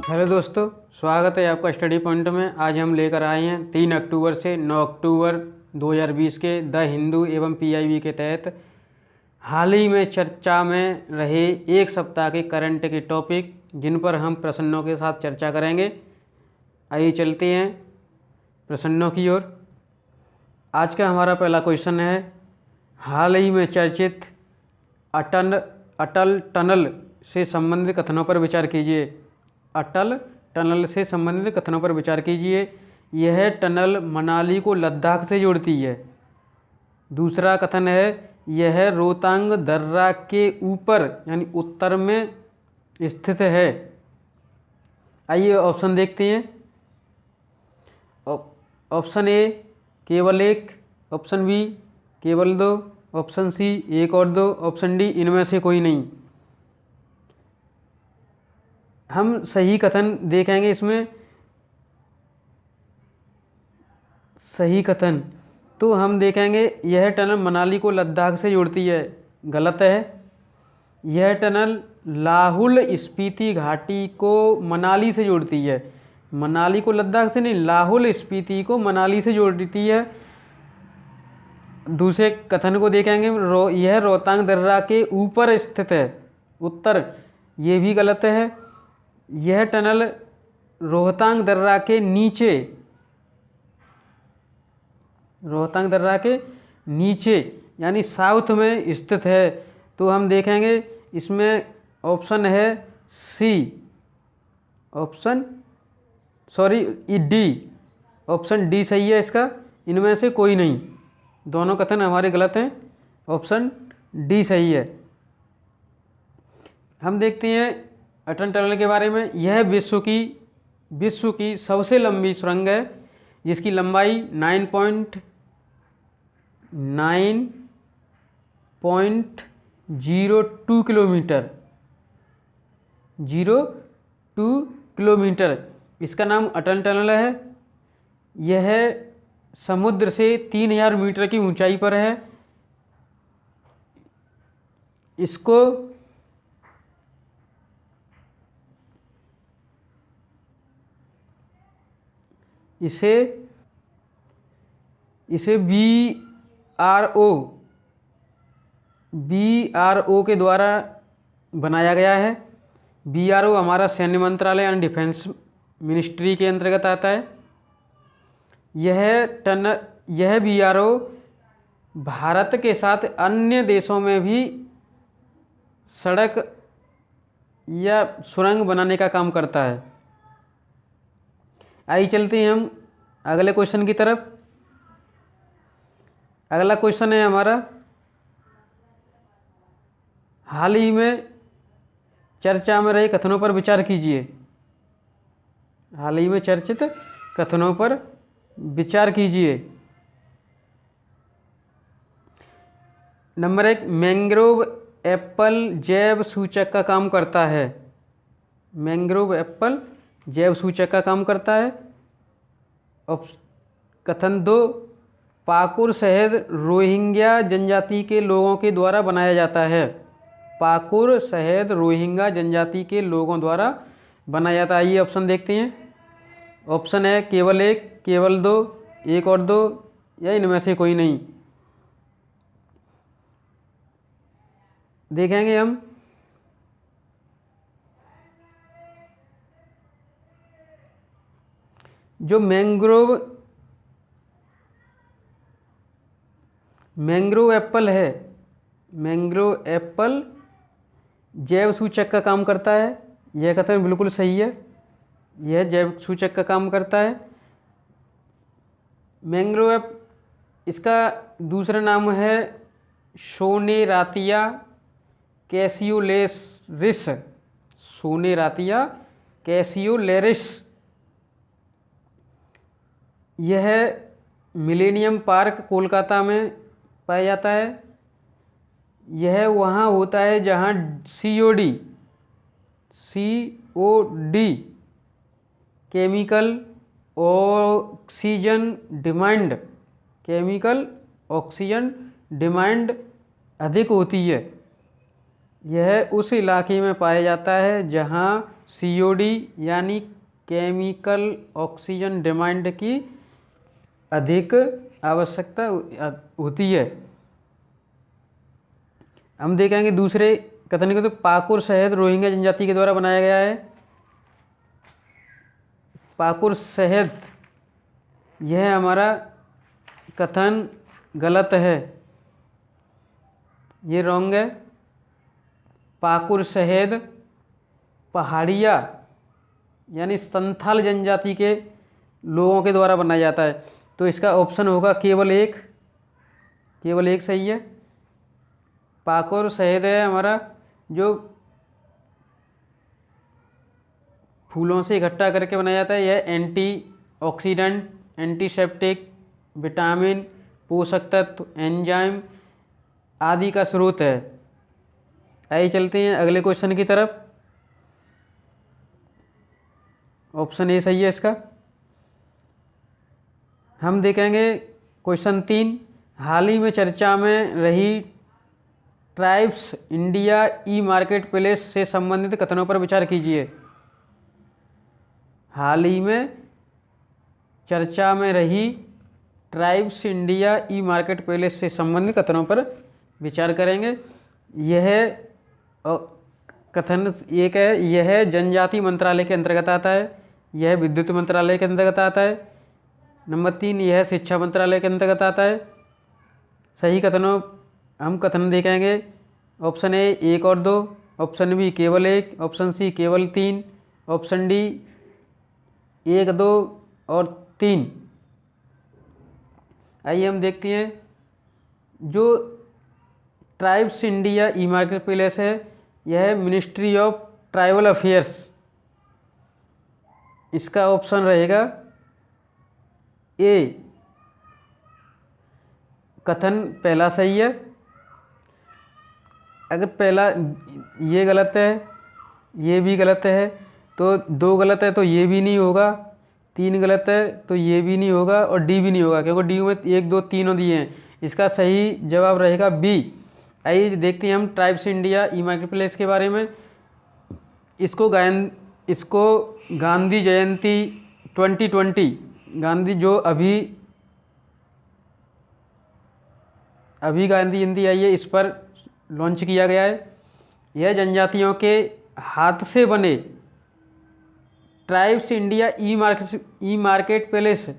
Hello दोस्तों, स्वागत है आपका स्टडी पॉइंट में। आज हम लेकर आए हैं 3 अक्टूबर से 9 अक्टूबर 2020 के द हिंदू एवं पीआईबी के तहत हाल ही में चर्चा में रहे एक सप्ताह के करंट के टॉपिक, जिन पर हम प्रश्नों के साथ चर्चा करेंगे। आइए चलते हैं प्रश्नों की ओर। आज का हमारा पहला क्वेश्चन है, हाल ही में चर्चित अटल टनल से संबंधित कथनों पर विचार कीजिए। अटल टनल से संबंधित कथनों पर विचार कीजिए। यह टनल मनाली को लद्दाख से जोड़ती है। दूसरा कथन है, यह रोहतांग दर्रा के ऊपर यानी उत्तर में स्थित है। आइए ऑप्शन देखते हैं। ऑप्शन ए केवल एक, ऑप्शन बी केवल दो, ऑप्शन सी एक और दो, ऑप्शन डी इनमें से कोई नहीं। हम सही कथन देखेंगे। इसमें सही कथन तो हम देखेंगे, यह टनल मनाली को लद्दाख से जोड़ती है। गलत है। यह टनल लाहुल स्पीति घाटी को मनाली से जोड़ती है। मनाली को लद्दाख से नहीं, लाहुल स्पीति को मनाली से जोड़ती है। दूसरे कथन को देखेंगे, यह रोहतांग दर्रा के ऊपर स्थित है। उत्तर ये भी गलत है। यह टनल रोहतांग दर्रा के नीचे, रोहतांग दर्रा के नीचे यानी साउथ में स्थित है। तो हम देखेंगे इसमें ऑप्शन है सी, डी। ऑप्शन डी सही है इसका। इनमें से कोई नहीं। दोनों कथन हमारे गलत हैं। ऑप्शन डी सही है। हम देखते हैं अटल टनल के बारे में। यह विश्व की सबसे लंबी सुरंग है, जिसकी लंबाई 9.02 किलोमीटर 02 किलोमीटर। इसका नाम अटल टनल है। यह समुद्र से 3000 मीटर की ऊंचाई पर है। इसे BRO के द्वारा बनाया गया है। BRO हमारा सैन्य मंत्रालय यानी डिफेंस मिनिस्ट्री के अंतर्गत आता है। यह BRO भारत के साथ अन्य देशों में भी सड़क या सुरंग बनाने का काम करता है। आइए चलते हैं हम अगले क्वेश्चन की तरफ। अगला क्वेश्चन है हमारा, हाल ही में चर्चा में रहे कथनों पर विचार कीजिए। हाल ही में चर्चित कथनों पर विचार कीजिए। नंबर 1, मैंग्रोव एप्पल जैव सूचक का काम करता है। मैंग्रोव एप्पल जैव सूचक का काम करता है। कथन 2, पाकुर शहद रोहिंग्या जनजाति के लोगों के द्वारा बनाया जाता है। पाकुर शहद रोहिंग्या जनजाति के लोगों द्वारा बनाया जाता है। ये ऑप्शन देखते हैं। ऑप्शन है केवल एक, केवल दो, एक और दो, या इनमें से कोई नहीं। देखेंगे हम। जो मैंग्रोव एप्पल है, मैंग्रोव एप्पल जैव सूचक का काम करता है। यह कथन बिल्कुल सही है। यह जैव सूचक का काम करता है। मैंग्रोव इसका दूसरा नाम है सोनेरातिया कैसियोलेरिस। सोनेरातिया कैसियोलेरिस। यह मिलेनियम पार्क कोलकाता में पाया जाता है। यह वहाँ होता है जहाँ COD केमिकल ऑक्सीजन डिमांड अधिक होती है। यह उस इलाके में पाया जाता है जहाँ COD यानी केमिकल ऑक्सीजन डिमांड की अधिक आवश्यकता होती है। हम देखेंगे दूसरे कथन को, तो पाकुर शहद रोहिंग्या जनजाति के द्वारा बनाया गया है। पाकुर शहद, यह हमारा कथन गलत है, ये रॉन्ग है। पाकुर शहद पहाड़िया यानी संथाल जनजाति के लोगों के द्वारा बनाया जाता है। तो इसका ऑप्शन होगा केवल एक सही है। पाकुर शहद है हमारा जो फूलों से इकट्ठा करके बनाया जाता है। यह एंटीऑक्सीडेंट, एंटीसेप्टिक, विटामिन, पोषक तत्व, एंजाइम आदि का स्रोत है। आइए चलते हैं अगले क्वेश्चन की तरफ। ऑप्शन ए सही है इसका। हम देखेंगे क्वेश्चन 3, हाल ही में चर्चा में रही ट्राइब्स इंडिया ई मार्केट प्लेस से संबंधित कथनों पर विचार कीजिए। हाल ही में चर्चा में रही ट्राइब्स इंडिया ई मार्केट प्लेस से संबंधित कथनों पर विचार करेंगे। यह कथन एक है, यह जनजाति मंत्रालय के अंतर्गत आता है, यह विद्युत मंत्रालय के अंतर्गत आता है। नंबर 3, यह शिक्षा मंत्रालय के अंतर्गत आता है। सही कथनों हम कथन देखेंगे। ऑप्शन ए 1 और 2, ऑप्शन बी केवल 1, ऑप्शन सी केवल 3, ऑप्शन डी 1, 2 और 3। आइए हम देखते हैं जो ट्राइब्स इंडिया ई मार्केट प्लेस है, यह मिनिस्ट्री ऑफ ट्राइबल अफेयर्स, इसका ऑप्शन रहेगा ए। कथन पहला सही है। अगर पहला ये गलत है, ये भी गलत है, तो 2 गलत है तो ये भी नहीं होगा, 3 गलत है तो ये भी नहीं होगा और डी भी नहीं होगा, क्योंकि डी में 1, 2, 3 दिए हैं। इसका सही जवाब रहेगा बी। आइए देखते हैं हम ट्राइब्स इंडिया ई मार्केट प्लेस के बारे में। इसको गांधी जयंती 2020, गांधी जो अभी गांधी जयंती आई है, इस पर लॉन्च किया गया है। यह जनजातियों के हाथ से बने ट्राइब्स इंडिया ई मार्केट प्लेस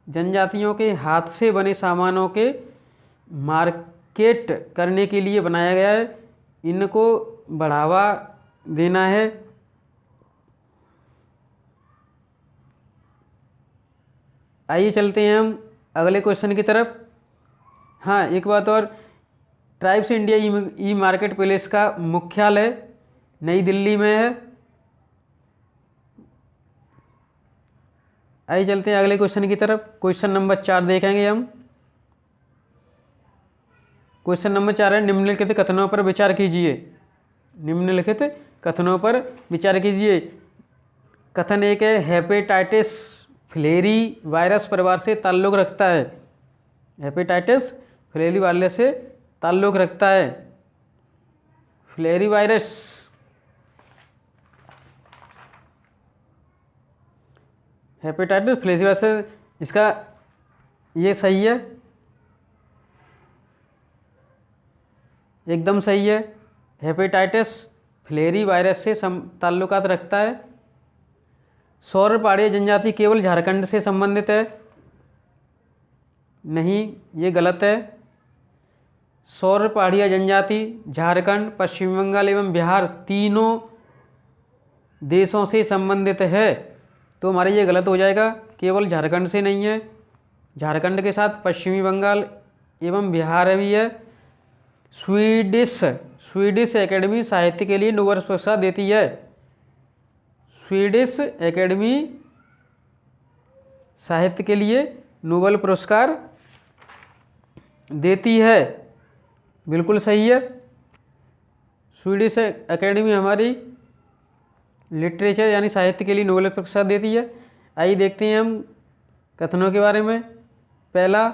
जनजातियों के हाथ से बने सामानों के मार्केट करने के लिए बनाया गया है। इनको बढ़ावा देना है। आइए चलते हैं हम अगले क्वेश्चन की तरफ। हाँ, एक बात और, ट्राइब्स इंडिया ई मार्केट प्लेस का मुख्यालय नई दिल्ली में है। आइए चलते हैं अगले क्वेश्चन की तरफ। क्वेश्चन नंबर 4 देखेंगे हम। क्वेश्चन नंबर 4 है, निम्नलिखित कथनों पर विचार कीजिए। निम्नलिखित कथनों पर विचार कीजिए। कथन 1 है, हेपेटाइटिस फिलेरी वायरस परिवार से ताल्लुक़ रखता है। हेपेटाइटिस फिलेरी वायरस से ताल्लुक़ रखता है। फिलेरी वायरस हेपेटाइटिस फिलेरी वायरस, इसका ये सही है, एकदम सही है। हेपेटाइटिस फिलेरी वायरस से ताल्लुकात रखता है। सौर पहाड़िया जनजाति केवल झारखंड से संबंधित है, नहीं, ये गलत है। सौर पहाड़िया जनजाति झारखंड, पश्चिम बंगाल एवं बिहार तीनों देशों से संबंधित है, तो हमारा ये गलत हो जाएगा। केवल झारखंड से नहीं है, झारखंड के साथ पश्चिमी बंगाल एवं बिहार भी है। स्वीडिश एकेडमी साहित्य के लिए नोबेल पुरस्कार देती है। स्वीडिश एकेडमी साहित्य के लिए नोबेल पुरस्कार देती है, बिल्कुल सही है। स्वीडिश एकेडमी हमारी लिटरेचर यानी साहित्य के लिए नोबेल पुरस्कार देती है। आइए देखते हैं हम कथनों के बारे में। पहला,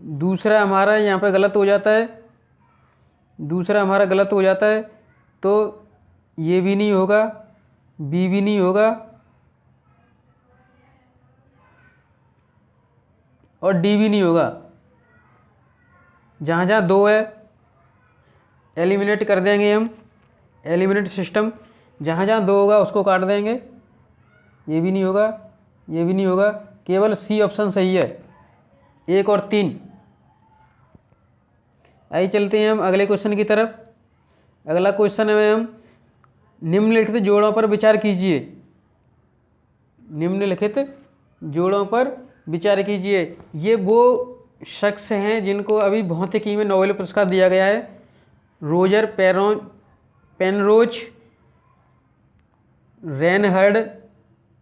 दूसरा हमारा यहाँ पर गलत हो जाता है। दूसरा हमारा गलत हो जाता है, तो ये भी नहीं होगा, बी भी नहीं होगा और डी भी नहीं होगा। जहाँ जहाँ 2 है एलिमिनेट कर देंगे हम, एलिमिनेट सिस्टम। जहाँ जहाँ 2 होगा उसको काट देंगे। ये भी नहीं होगा, ये भी नहीं होगा, केवल सी ऑप्शन सही है, 1 और 3। आइए चलते हैं हम अगले क्वेश्चन की तरफ। अगला क्वेश्चन में हम निम्नलिखित जोड़ों पर विचार कीजिए। निम्नलिखित जोड़ों पर विचार कीजिए। ये वो शख्स हैं जिनको अभी भौतिकी में नोबेल पुरस्कार दिया गया है। रोजर पेनरोज, रेनहर्ड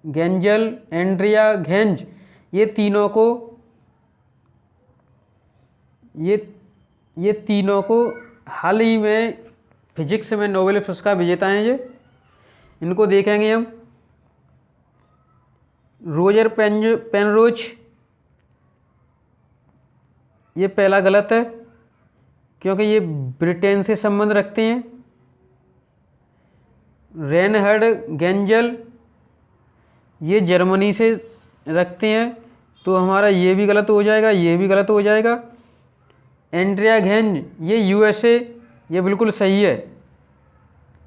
गेंजल, एंड्रिया घेंज, ये तीनों को हाल ही में फिजिक्स में नोबेल पुरस्कार विजेता हैं। ये इनको देखेंगे हम। रोजर पेनरोज, ये पहला गलत है क्योंकि ये ब्रिटेन से संबंध रखते हैं। रेनहर्ड गेंजल, ये जर्मनी से रखते हैं, तो हमारा ये भी गलत हो जाएगा, ये भी गलत हो जाएगा। एंड्रिया घेंज, ये यूएसए, ये बिल्कुल सही है।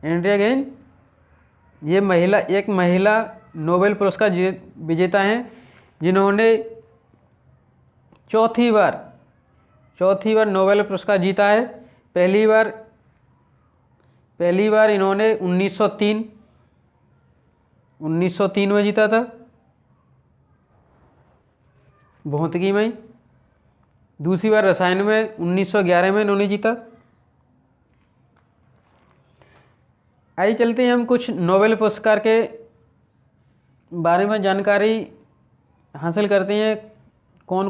एंड्रिया घेंज ये एक महिला नोबेल पुरस्कार विजेता हैं जिन्होंने चौथी बार नोबेल पुरस्कार जीता है। पहली बार इन्होंने 1903 में जीता था भौतिकी में। दूसरी बार रसायन में 1911 में इन्होंने जीता। आइए चलते हैं हम कुछ नोबेल पुरस्कार के बारे में जानकारी हासिल करते हैं। कौन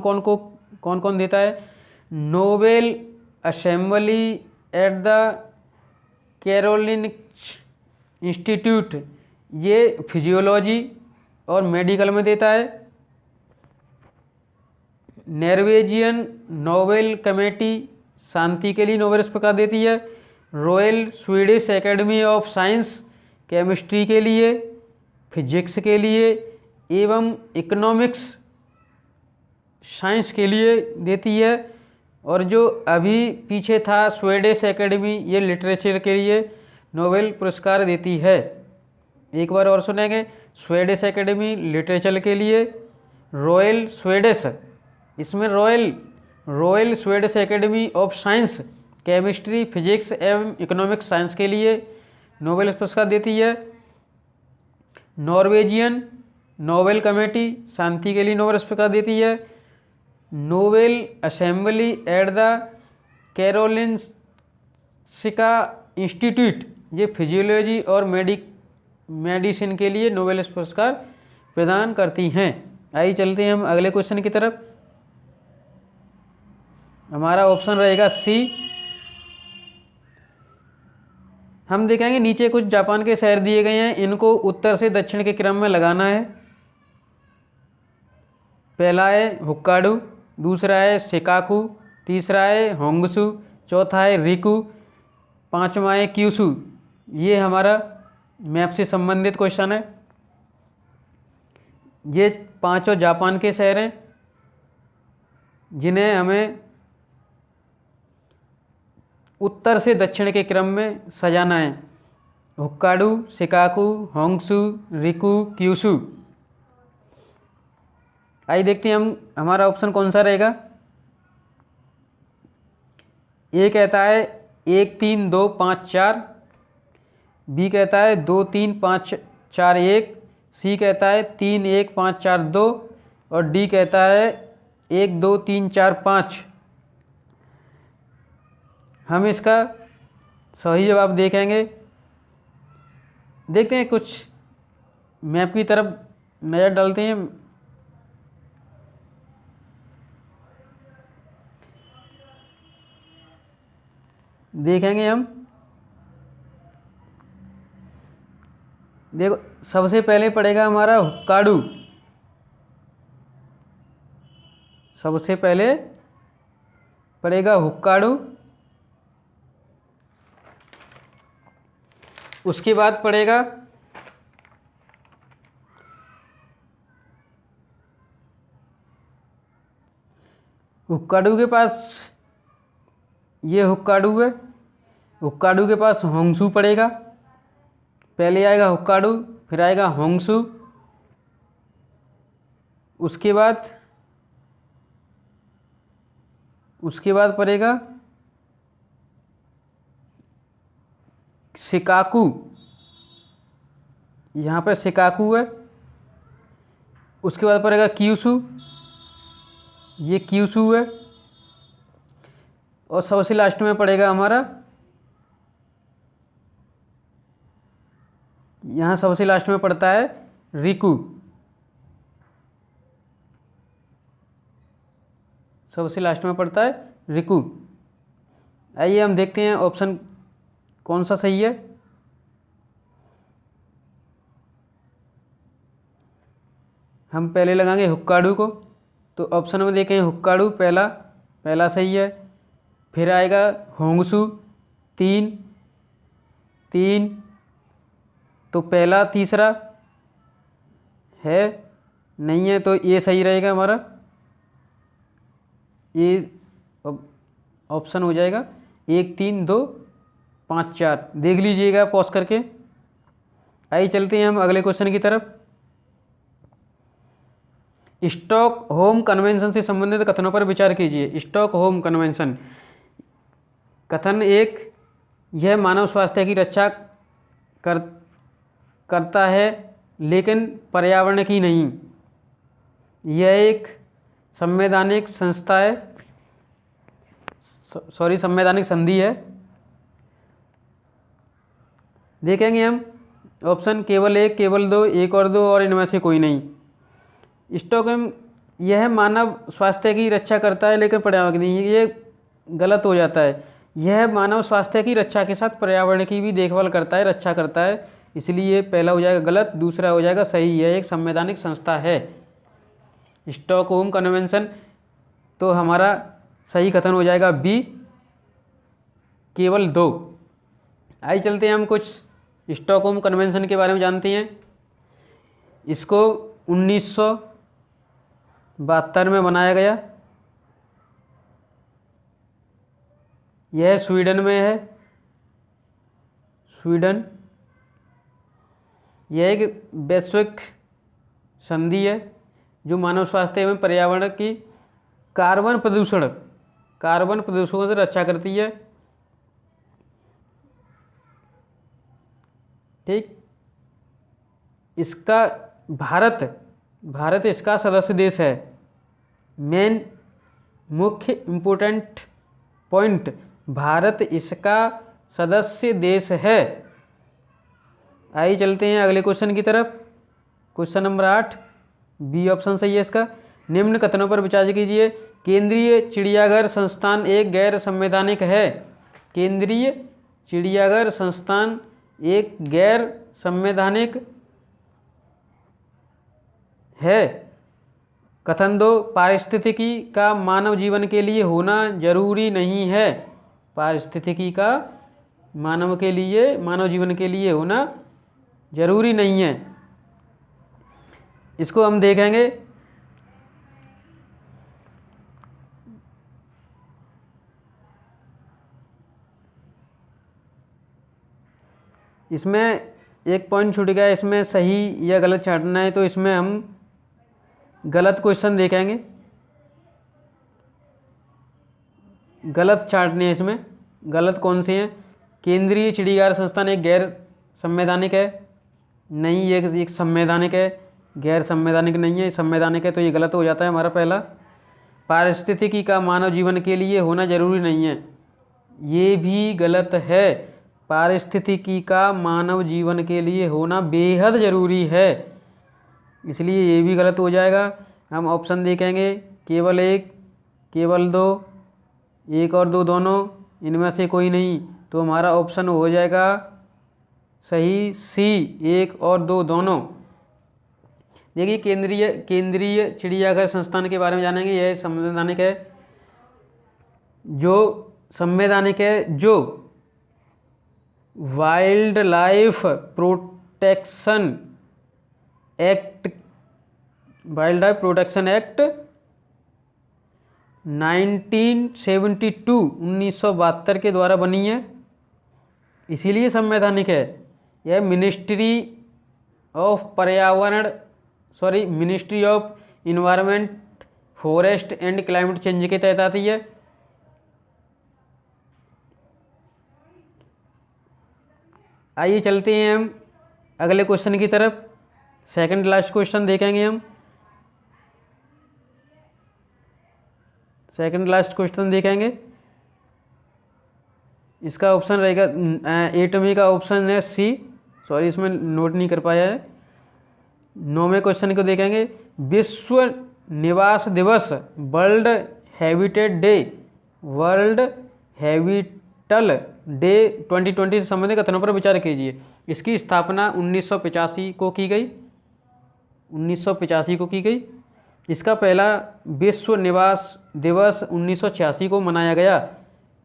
कौन देता है। Nobel Assembly at the Karolinska Institute, ये फिजियोलॉजी और मेडिकल में देता है। नॉर्वेजियन नोबेल कमेटी शांति के लिए नोबेल पुरस्कार देती है। Royal Swedish academy of science chemistry के लिए, फिजिक्स के लिए एवं इकोनॉमिक्स साइंस के लिए देती है। और जो अभी पीछे था स्वीडिश एकेडमी, ये लिटरेचर के लिए नोबेल पुरस्कार देती है। एक बार और सुनेंगे। स्वीडिश एकेडमी लिटरेचर के लिए, रॉयल स्वीडिश, इसमें royal Swedish academy of science chemistry, physics एवं इकोनॉमिक्स साइंस के लिए नोबेल पुरस्कार देती है। नॉर्वेजियन नोबेल कमेटी शांति के लिए नोबेल पुरस्कार देती है। Nobel Assembly at the Karolinska Institute, ये फिजियोलॉजी और मेडिसिन के लिए नोबेल पुरस्कार प्रदान करती हैं। आइए चलते हैं हम अगले क्वेश्चन की तरफ। हमारा ऑप्शन रहेगा सी। हम देखेंगे नीचे कुछ जापान के शहर दिए गए हैं, इनको उत्तर से दक्षिण के क्रम में लगाना है। पहला है होक्काइडो, दूसरा है शिकागो, तीसरा है होंगशू, चौथा है रिकू, पांचवा है क्यूशू। ये हमारा मैप से संबंधित क्वेश्चन है। ये पांचों जापान के शहर हैं जिन्हें हमें उत्तर से दक्षिण के क्रम में सजाना है। होक्काइडो, शिकागो, होंगशू, रिकू, क्यूशू। आइए देखते हैं हमारा ऑप्शन कौन सा रहेगा। ए कहता है 1 3 2 5 4, बी कहता है 2 3 5 4 1, सी कहता है 3 1 5 4 2 और डी कहता है 1 2 3 4 5। हम इसका सही जवाब देखेंगे। देखते हैं, कुछ मैप की तरफ नज़र डालते हैं। देखेंगे हम, देखो सबसे पहले पड़ेगा हमारा होक्काइडो। सबसे पहले पड़ेगा होक्काइडो, उसके बाद पड़ेगा हुक्काडू के पास, ये हुक्काडू है, हुक्काडू के पास होंगसू पड़ेगा। पहले आएगा हुक्काडू, फिर आएगा होंगसू, उसके बाद पड़ेगा शिकाकू, यहाँ पे शिकाकू है। उसके बाद पड़ेगा क्यूशू, ये क्यूशू है। और सबसे लास्ट में पड़ेगा हमारा, यहाँ सबसे लास्ट में पड़ता है रिकू, सबसे लास्ट में पड़ता है रिकू। आइए हम देखते हैं ऑप्शन कौन सा सही है। हम पहले लगाएंगे हुक्काडू को, तो ऑप्शन में देखें हुक्काडू पहला सही है। फिर आएगा होंगसू, तीन, तो पहला तीसरा है नहीं है, तो ये सही रहेगा हमारा, ये ऑप्शन हो जाएगा 1 3 2 5 4। देख लीजिएगा पॉज करके। आइए चलते हैं हम अगले क्वेश्चन की तरफ। स्टॉकहोम कन्वेंशन से संबंधित कथनों पर विचार कीजिए। स्टॉकहोम कन्वेंशन कथन एक, यह मानव स्वास्थ्य की रक्षा करता है लेकिन पर्यावरण की नहीं। यह एक संवैधानिक संस्था है, संवैधानिक संधि है। देखेंगे हम ऑप्शन केवल एक, केवल दो, एक और दो, और इनमें से कोई नहीं। स्टॉकहोम यह मानव स्वास्थ्य की रक्षा करता है लेकिन पर्यावरण की नहीं, ये गलत हो जाता है। यह मानव स्वास्थ्य की रक्षा के साथ पर्यावरण की भी देखभाल करता है, रक्षा करता है, इसलिए पहला हो जाएगा गलत, दूसरा हो जाएगा सही। यह एक संवैधानिक संस्था है स्टॉकहोम कन्वेंशन, तो हमारा सही कथन हो जाएगा बी, केवल दो। आइए चलते हैं हम कुछ स्टॉकहोम कन्वेंशन के बारे में जानते हैं। इसको 1972 में बनाया गया। यह स्वीडन में है, स्वीडन। यह एक वैश्विक संधि है जो मानव स्वास्थ्य एवं पर्यावरण की कार्बन प्रदूषण से रक्षा करती है। ठीक, इसका भारत इसका सदस्य देश है। मेन मुख्य इम्पोर्टेंट पॉइंट, भारत इसका सदस्य देश है। आइए चलते हैं अगले क्वेश्चन की तरफ। क्वेश्चन नंबर 8, बी ऑप्शन सही है इसका। निम्न कथनों पर विचार कीजिए। केंद्रीय चिड़ियाघर संस्थान एक गैर संवैधानिक है। केंद्रीय चिड़ियाघर संस्थान एक गैर संवैधानिक है। कथन 2, पारिस्थितिकी का मानव जीवन के लिए होना जरूरी नहीं है। पारिस्थितिकी का मानव जीवन के लिए होना जरूरी नहीं है। इसको हम देखेंगे। इसमें एक पॉइंट छूट गया, इसमें सही या गलत छांटना है, तो इसमें हम गलत क्वेश्चन देखेंगे, गलत छांटने हैं इसमें। गलत कौन से हैं? केंद्रीय चिड़ियाघर संस्थान एक गैर संवैधानिक है, नहीं, ये एक संवैधानिक है, गैर संवैधानिक नहीं है, संवैधानिक है, तो ये गलत हो जाता है हमारा पहला। पारिस्थितिकी का मानव जीवन के लिए होना जरूरी नहीं है, ये भी गलत है। पारिस्थितिकी का मानव जीवन के लिए होना बेहद ज़रूरी है, इसलिए ये भी गलत हो जाएगा। हम ऑप्शन देखेंगे, केवल एक, केवल दो, एक और दो दोनों, इनमें से कोई नहीं, तो हमारा ऑप्शन हो जाएगा सही सी, एक और दो दोनों। देखिए केंद्रीय चिड़ियाघर संस्थान के बारे में जानेंगे। यह संवैधानिक है, जो वाइल्ड लाइफ प्रोटेक्शन एक्ट 1972 के द्वारा बनी है, इसीलिए संवैधानिक है। यह ministry of environment, forest and climate change के तहत आती है। आइए चलते हैं हम अगले क्वेश्चन की तरफ। सेकंड लास्ट क्वेश्चन देखेंगे हम। सेकंड लास्ट क्वेश्चन देखेंगे, इसका ऑप्शन रहेगा 8वीं का ऑप्शन है सी। सॉरी, इसमें नोट नहीं कर पाया है। 9वें क्वेश्चन को देखेंगे। विश्व निवास दिवस, World Habitat Day, World Habitat Day 2020 से संबंधित कथनों पर विचार कीजिए। इसकी स्थापना 1985 को की गई। 1985 को की गई। इसका पहला विश्व निवास दिवस 1986 को मनाया गया।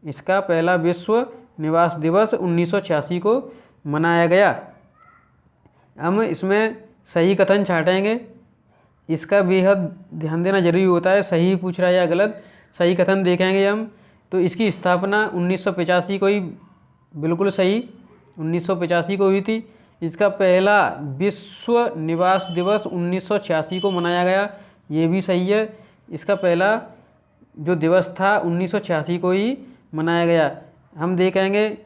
इसका पहला विश्व निवास दिवस 1986 को मनाया गया। हम इसमें सही कथन छाटेंगे। इसका बेहद ध्यान देना जरूरी होता है, सही पूछ रहा है या गलत। सही कथन देखेंगे हम, तो इसकी स्थापना 1985 को ही, बिल्कुल सही, 1985 को हुई थी। इसका पहला विश्व निवास दिवस 1986 को मनाया गया, ये भी सही है। इसका पहला जो दिवस था 1986 को ही मनाया गया। हम देखेंगे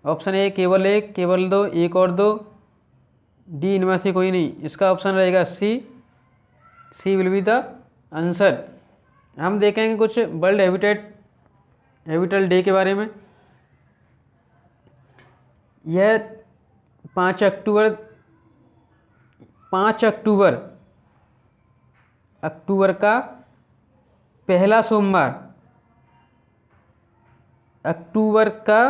ऑप्शन ए केवल एक, केवल दो, एक और दो, डी इनमें से कोई नहीं। इसका ऑप्शन रहेगा सी विल बी द आंसर। हम देखेंगे कुछ वर्ल्ड हैबिटल डे के बारे में। यह 5 अक्टूबर का पहला सोमवार, अक्टूबर का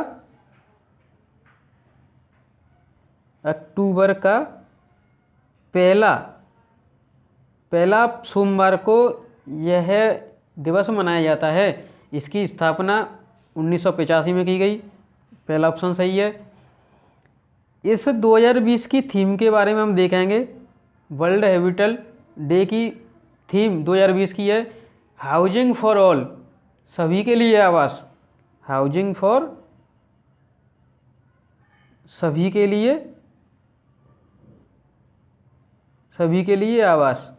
पहला सोमवार को यह दिवस मनाया जाता है। इसकी स्थापना 1985 में की गई। पहला ऑप्शन सही है। इस 2020 की थीम के बारे में हम देखेंगे। वर्ल्ड हैबिटल डे की थीम 2020 की है हाउसिंग फॉर ऑल, सभी के लिए आवास। हाउसिंग फॉर, सभी के लिए आवास,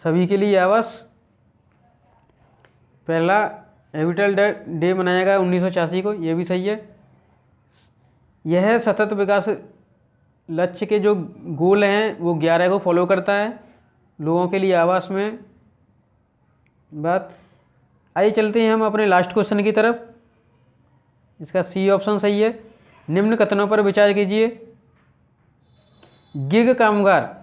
सभी के लिए आवास। पहला हैबिटल डे मनाया गया 1986 को, ये भी सही है। यह सतत विकास लक्ष्य के जो गोल हैं वो 11 को फॉलो करता है, लोगों के लिए आवास में बात। आइए चलते हैं हम अपने लास्ट क्वेश्चन की तरफ। इसका सी ऑप्शन सही है। निम्न कथनों पर विचार कीजिए। गिग कामगार,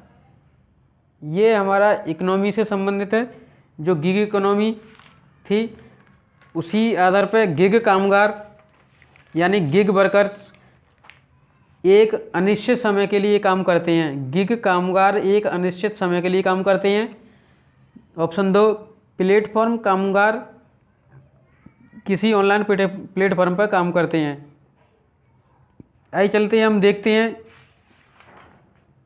ये हमारा इकोनॉमी से संबंधित है। जो गिग इकोनॉमी थी उसी आधार पर गिग कामगार यानी गिग वर्कर्स एक अनिश्चित समय के लिए काम करते हैं। गिग कामगार एक अनिश्चित समय के लिए काम करते हैं। ऑप्शन 2 प्लेटफॉर्म कामगार किसी ऑनलाइन प्लेटफॉर्म पर काम करते हैं। आइए चलते हैं, हम देखते हैं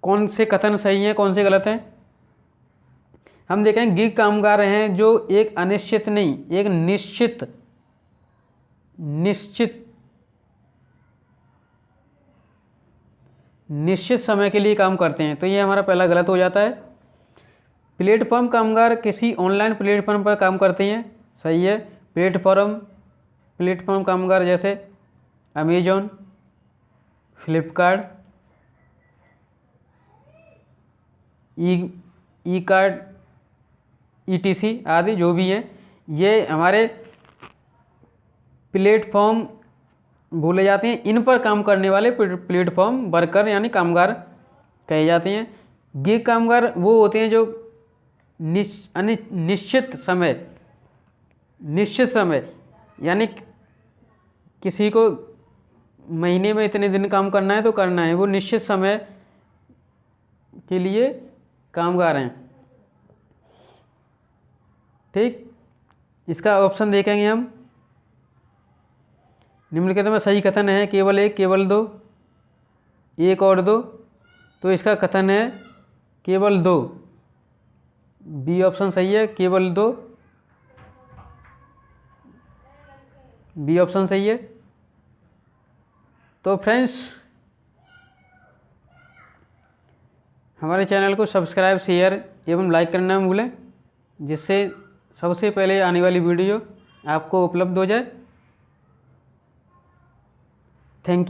कौन से कथन सही हैं कौन से गलत हैं। हम देखें गिग कामगार हैं जो एक अनिश्चित नहीं, एक निश्चित समय के लिए काम करते हैं, तो ये हमारा पहला गलत हो जाता है। प्लेटफॉर्म कामगार किसी ऑनलाइन प्लेटफॉर्म पर काम करते हैं, सही है। प्लेटफॉर्म कामगार जैसे अमेजॉन, फ्लिपकार्ट, ई कार्ड, ETC आदि जो भी हैं, ये हमारे प्लेटफॉर्म बोले जाते हैं। इन पर काम करने वाले प्लेटफॉर्म वर्कर यानी कामगार कहे जाते हैं। गिग कामगार वो होते हैं जो निश्चित समय यानी किसी को महीने में इतने दिन काम करना है तो करना है, वो निश्चित समय के लिए कामगार हैं। ठीक, इसका ऑप्शन देखेंगे हम। निम्नलिखित में सही कथन है केवल एक, केवल दो, एक और दो। तो इसका कथन है केवल दो। बी ऑप्शन सही है, केवल दो। बी ऑप्शन सही है। तो फ्रेंड्स, हमारे चैनल को सब्सक्राइब, शेयर एवं लाइक करना न भूलें, जिससे सबसे पहले आने वाली वीडियो आपको उपलब्ध हो जाए। Thank you.